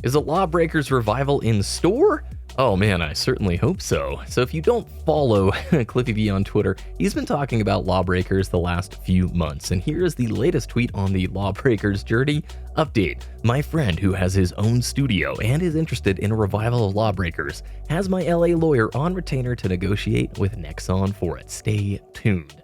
Is a LawBreakers Revival in store? Oh man, I certainly hope so. So if you don't follow Cliffy B on Twitter, he's been talking about LawBreakers the last few months, and here is the latest tweet on the LawBreakers journey. Update: my friend who has his own studio and is interested in a revival of LawBreakers has my LA lawyer on retainer to negotiate with Nexon for it. Stay tuned.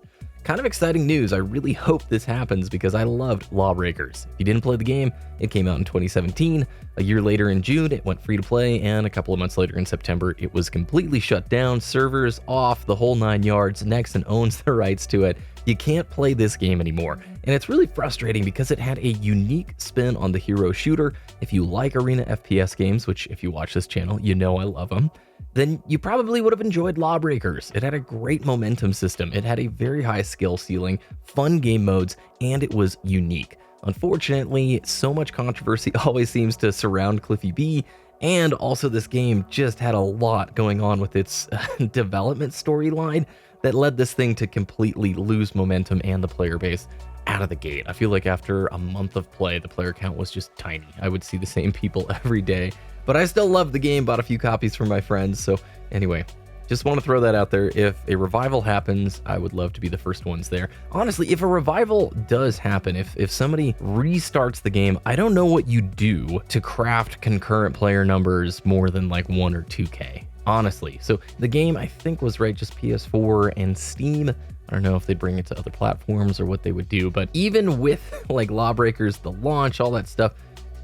Kind of exciting news. I really hope this happens because I loved LawBreakers. If you didn't play the game, it came out in 2017. A year later in June, it went free to play, and a couple of months later in September, it was completely shut down, servers off, the whole 9 yards. Nexon owns the rights to it. You can't play this game anymore, and it's really frustrating because it had a unique spin on the hero shooter. If you like Arena FPS games, which if you watch this channel, you know I love them, then you probably would have enjoyed LawBreakers. It had a great momentum system, it had a very high skill ceiling, fun game modes, and it was unique. Unfortunately, so much controversy always seems to surround Cliffy B, and also this game just had a lot going on with its development storyline that led this thing to completely lose momentum and the player base out of the gate. I feel like after a month of play, the player count was just tiny. I would see the same people every day, but I still loved the game, bought a few copies for my friends. So anyway, just want to throw that out there. If a revival happens, I would love to be the first ones there. Honestly, if a revival does happen, if somebody restarts the game, I don't know what you do to craft concurrent player numbers more than like 1 or 2K. Honestly. So the game, I think, was just PS4 and Steam. I don't know if they bring it to other platforms or what they would do, but even with like LawBreakers, the launch, all that stuff,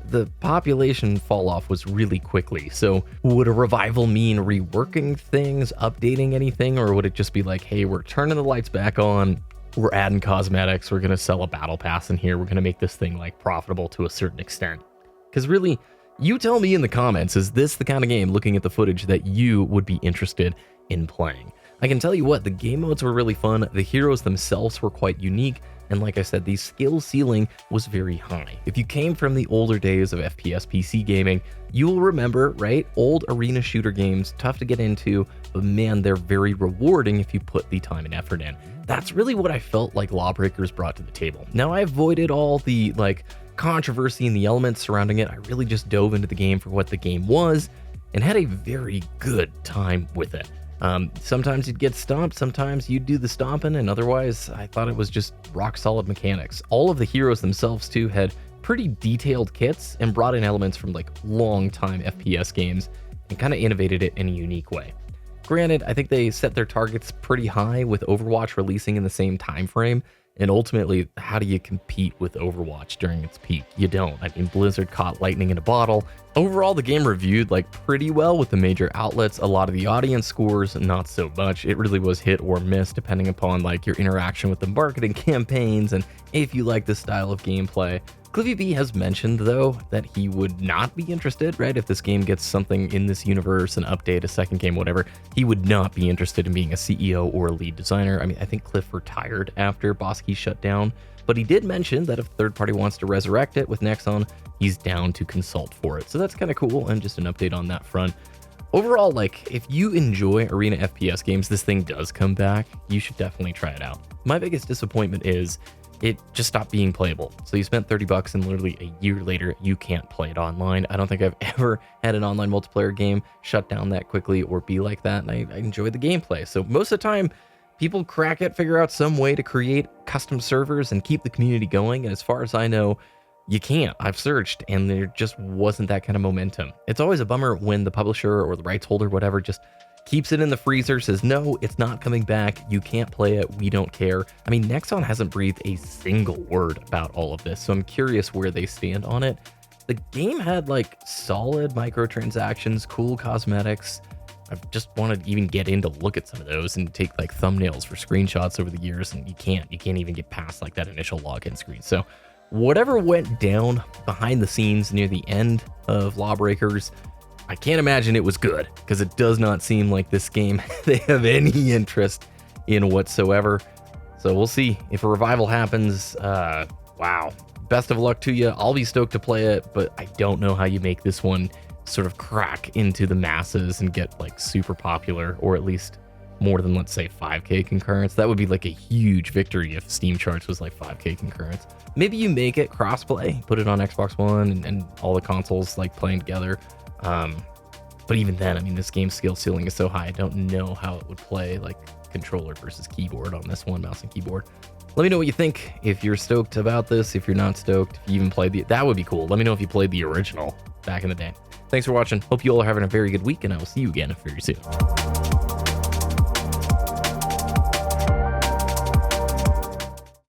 the population fall off was really quickly. So would a revival mean reworking things, updating anything, or would it just be like, hey, we're turning the lights back on, we're adding cosmetics, we're going to sell a battle pass in here, we're going to make this thing like profitable to a certain extent? Because really, you tell me in the comments, is this the kind of game, looking at the footage, that you would be interested in playing? I can tell you what, the game modes were really fun, the heroes themselves were quite unique, and like I said, the skill ceiling was very high. If you came from the older days of FPS PC gaming, you will remember, right? Old arena shooter games, tough to get into, but man, they're very rewarding if you put the time and effort in. That's really what I felt like LawBreakers brought to the table. Now, I avoided all the controversy and the elements surrounding it. I really just dove into the game for what the game was and had a very good time with it. Sometimes you'd get stomped, sometimes you'd do the stomping, and otherwise I thought it was just rock solid mechanics. All of the heroes themselves too had pretty detailed kits and brought in elements from long time FPS games and kind of innovated it in a unique way. Granted, I think they set their targets pretty high with Overwatch releasing in the same time frame. And ultimately, how do you compete with Overwatch during its peak? You don't. I mean, Blizzard caught lightning in a bottle. Overall, the game reviewed pretty well with the major outlets. A lot of the audience scores, not so much. It really was hit or miss depending upon your interaction with the marketing campaigns and if you like this style of gameplay. Cliffy B has mentioned, though, that he would not be interested, right? If this game gets something in this universe, an update, a second game, whatever, he would not be interested in being a CEO or a lead designer. I mean, I think Cliff retired after Bosky shut down, but he did mention that if a third party wants to resurrect it with Nexon, he's down to consult for it. So that's kind of cool, and just an update on that front. Overall, if you enjoy Arena FPS games, this thing does come back, you should definitely try it out. My biggest disappointment is it just stopped being playable. So you spent $30 and literally a year later, you can't play it online. I don't think I've ever had an online multiplayer game shut down that quickly or be like that, and I enjoyed the gameplay. So most of the time, people crack it, figure out some way to create custom servers and keep the community going, and as far as I know, you can't. I've searched, and there just wasn't that kind of momentum. It's always a bummer when the publisher or the rights holder, whatever, just keeps it in the freezer, says, no, it's not coming back, you can't play it, we don't care. I mean, Nexon hasn't breathed a single word about all of this, so I'm curious where they stand on it. The game had solid microtransactions, cool cosmetics. I've just wanted to even get in to look at some of those and take thumbnails for screenshots over the years, and you can't even get past that initial login screen. So whatever went down behind the scenes near the end of LawBreakers, I can't imagine it was good, because it does not seem like this game they have any interest in whatsoever. So we'll see if a revival happens. Wow. Best of luck to you. I'll be stoked to play it, but I don't know how you make this one sort of crack into the masses and get super popular, or at least more than, let's say, 5K concurrence. That would be like a huge victory if Steam charts was like 5K concurrence. Maybe you make it crossplay, put it on Xbox One and all the consoles like playing together. But even then, I mean, this game's skill ceiling is so high, I don't know how it would play like controller versus keyboard on this one, mouse and keyboard. Let me know what you think. If you're stoked about this, if you're not stoked, if you even played that would be cool. Let me know if you played the original back in the day. Thanks for watching. Hope you all are having a very good week, and I will see you again very soon.